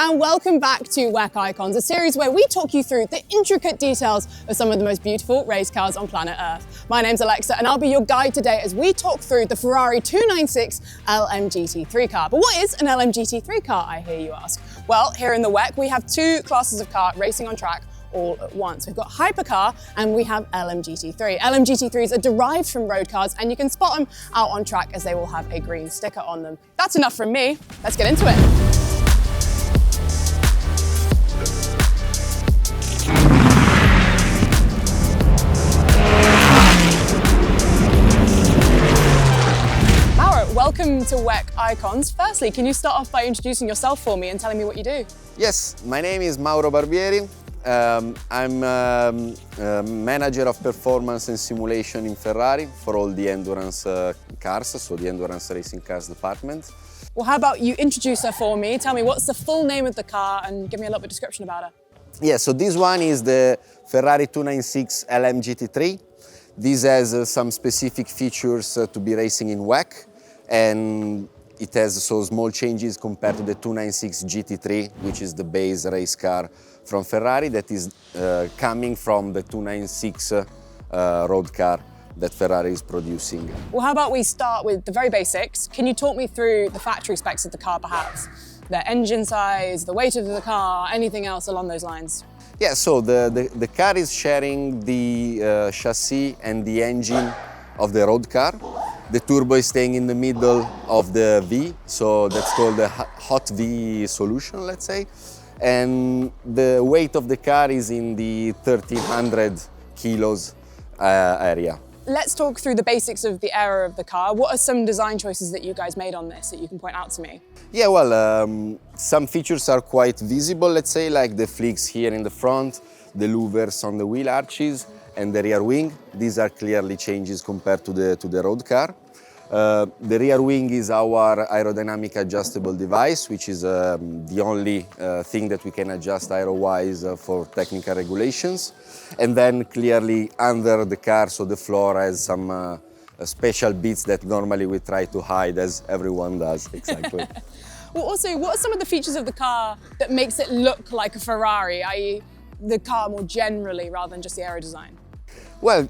and welcome back to WEC Icons, a series where we talk you through the intricate details of some of the most beautiful race cars on planet Earth. My name's Alexa and I'll be your guide today as we talk through the Ferrari 296 LMGT3 car. But what is an LMGT3 car, I hear you ask? Well, here in the WEC we have two classes of car racing on track all at once. We've got Hypercar and we have LMGT3. LMGT3s are derived from road cars and you can spot them out on track as they will have a green sticker on them. That's enough from me. Let's get into it. Welcome to WEC Icons. Firstly, can you start off by introducing yourself for me and telling me what you do? Yes, my name is Mauro Barbieri. I'm manager of performance and simulation in Ferrari for all the endurance cars, so the endurance racing cars department. Well, how about you introduce her for me? Tell me what's the full name of the car and give me a little bit of description about her. Yeah, so this one is the Ferrari 296 LMGT3. This has some specific features to be racing in WEC. And it has so small changes compared to the 296 GT3, which is the base race car from Ferrari that is coming from the 296 road car that Ferrari is producing. Well, how about we start with the very basics? Can you talk me through the factory specs of the car perhaps? The engine size, the weight of the car, anything else along those lines? Yeah, so the car is sharing the chassis and the engine of the road car. The turbo is staying in the middle of the V, so that's called the hot V solution, let's say. And the weight of the car is in the 1300 kilos area. Let's talk through the basics of the aero of the car. What are some design choices that you guys made on this that you can point out to me? Yeah, well, some features are quite visible, let's say, like the flicks here in the front, the louvers on the wheel arches, and the rear wing. These are clearly changes compared to the road car. The rear wing is our aerodynamic adjustable device, which is the only thing that we can adjust aero-wise for technical regulations. And then clearly under the car, so the floor has some special bits that normally we try to hide, as everyone does, exactly. Well, also, what are some of the features of the car that makes it look like a Ferrari, i.e. the car more generally rather than just the aero design? Well,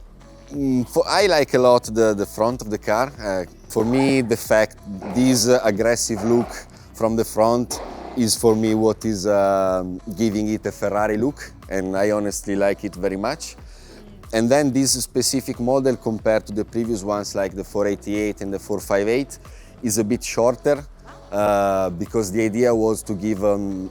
I like a lot the front of the car. For me, the fact this aggressive look from the front is for me what is giving it a Ferrari look, and I honestly like it very much. And then this specific model compared to the previous ones like the 488 and the 458 is a bit shorter because the idea was to give,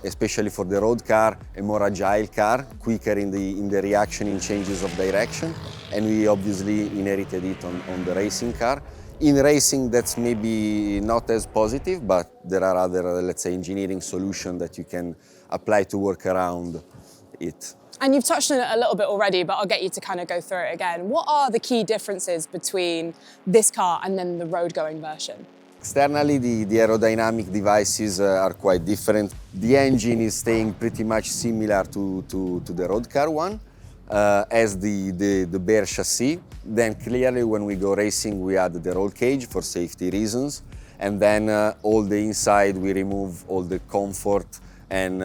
especially for the road car, a more agile car, quicker in the reaction in changes of direction. And we obviously inherited it on the racing car. In racing, that's maybe not as positive, but there are other, let's say, engineering solutions that you can apply to work around it. And you've touched on it a little bit already, but I'll get you to kind of go through it again. What are the key differences between this car and then the road-going version? Externally, the aerodynamic devices are quite different. The engine is staying pretty much similar to the road car one, as the bare chassis. Then clearly when we go racing, we add the roll cage for safety reasons. And then all the inside, we remove all the comfort and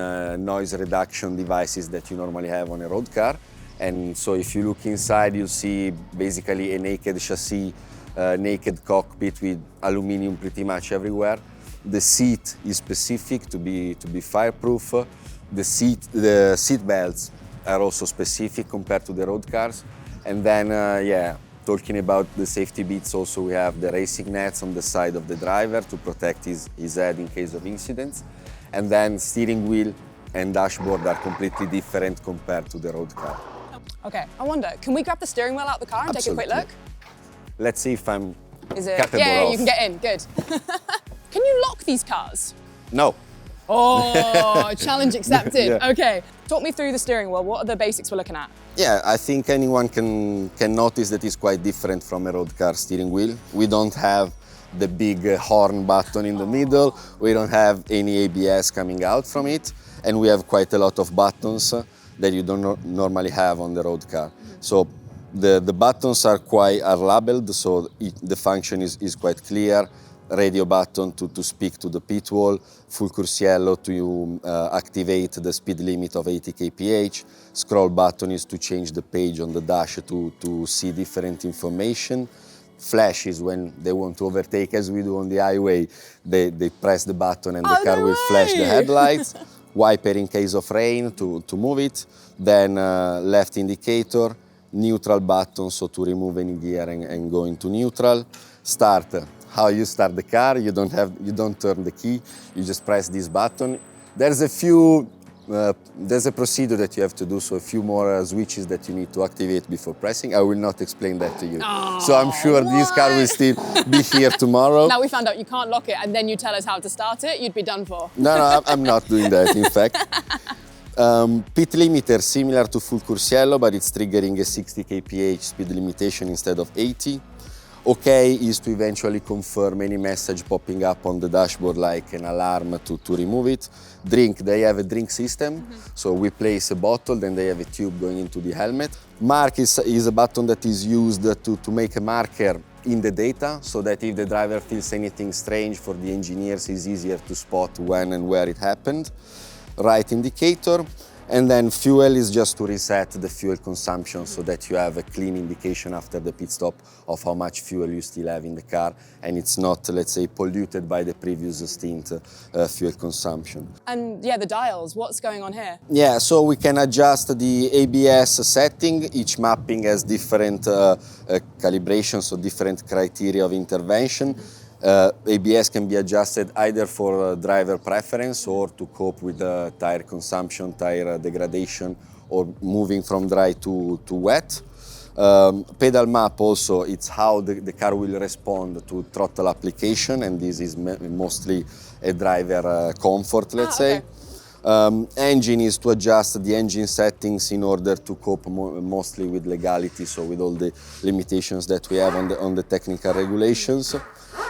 noise reduction devices that you normally have on a road car. And so if you look inside, you'll see basically a naked chassis, naked cockpit with aluminum pretty much everywhere. The seat is specific to be fireproof. The seat belts are also specific compared to the road cars. And then, yeah, talking about the safety bits, also we have the racing nets on the side of the driver to protect his head in case of incidents. And then steering wheel and dashboard are completely different compared to the road car. Okay, I wonder, can we grab the steering wheel out of the car and Absolutely. take a quick look? Let's see if I'm capable Yeah, of. you can get in, good. Can you lock these cars? No. Oh, challenge accepted. Yeah. Okay, talk me through the steering wheel. What are the basics we're looking at? Yeah, I think anyone can notice that it's quite different from a road car steering wheel. We don't have the big horn button in the middle. We don't have any ABS coming out from it. And we have quite a lot of buttons that you don't normally have on the road car. So the buttons are labeled, so the function is quite clear. radio button to speak to the pit wall, fulcrus yellow to activate the speed limit of 80 kph, scroll button is to change the page on the dash to see different information, flash is when they want to overtake as we do on the highway, they press the button and the car will flash the headlights, wiper in case of rain to move it, then left indicator, neutral button, so to remove any gear and go into neutral, start. How you start the car, you don't turn the key, you just press this button. There's a procedure that you have to do, so a few more switches that you need to activate before pressing. I will not explain that to you. Oh, so I'm sure this car will still be here tomorrow. Now we found out you can't lock it and then you tell us how to start it, you'd be done for. No, I'm not doing that, in fact. Pit limiter, similar to fulcrus yellow, but it's triggering a 60 kph speed limitation instead of 80. OK is to eventually confirm any message popping up on the dashboard like an alarm to remove it. Drink, they have a drink system, so we place a bottle, then they have a tube going into the helmet. Mark is a button that is used to make a marker in the data, so that if the driver feels anything strange, for the engineers it's easier to spot when and where it happened. Right indicator. And then fuel is just to reset the fuel consumption so that you have a clean indication after the pit stop of how much fuel you still have in the car and it's not, let's say, polluted by the previous stint fuel consumption. And yeah, the dials, what's going on here? Yeah, so we can adjust the ABS setting. Each mapping has different calibrations, so different criteria of intervention. ABS can be adjusted either for driver preference or to cope with tire consumption, tire degradation, or moving from dry to wet. Pedal map also, it's how the car will respond to throttle application, and this is mostly a driver comfort, let's say. Engine is to adjust the engine settings in order to cope mostly with legality, so with all the limitations that we have on the technical regulations.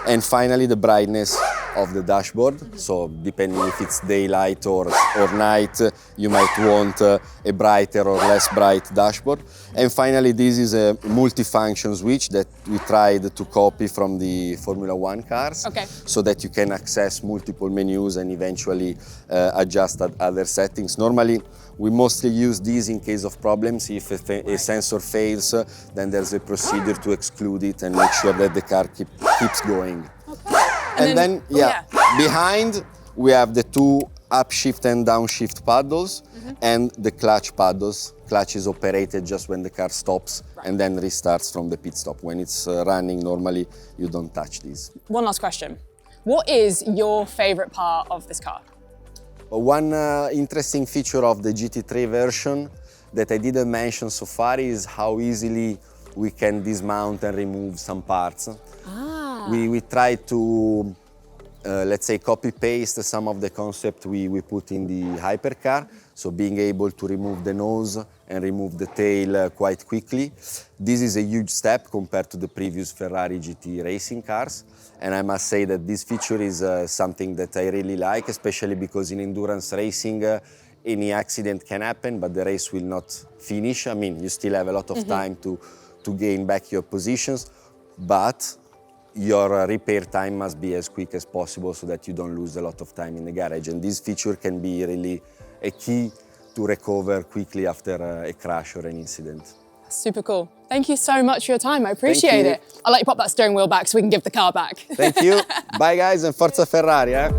And finally, the brightness of the dashboard. So depending if it's daylight or night, you might want a brighter or less bright dashboard. And finally, this is a multifunction switch that we tried to copy from the Formula One cars, so that you can access multiple menus and eventually adjust other settings. Normally, we mostly use these in case of problems. If a sensor fails, then there's a procedure to exclude it and make sure that the car keeps going. And then behind we have the two upshift and downshift paddles and the clutch paddles. Clutch is operated just when the car stops and then restarts from the pit stop. When it's running, normally you don't touch these. One last question. What is your favorite part of this car? One interesting feature of the GT3 version that I didn't mention so far is how easily we can dismount and remove some parts. We tried to, let's say, copy-paste some of the concept we put in the Hypercar, so being able to remove the nose and remove the tail quite quickly. This is a huge step compared to the previous Ferrari GT racing cars, and I must say that this feature is something that I really like, especially because in endurance racing any accident can happen, but the race will not finish. I mean, you still have a lot of time to gain back your positions, but your repair time must be as quick as possible so that you don't lose a lot of time in the garage. And this feature can be really a key to recover quickly after a crash or an incident. Super cool. Thank you so much for your time. I appreciate it. I'll let you pop that steering wheel back so we can give the car back. Thank you. Bye guys, and Forza Ferrari. Eh?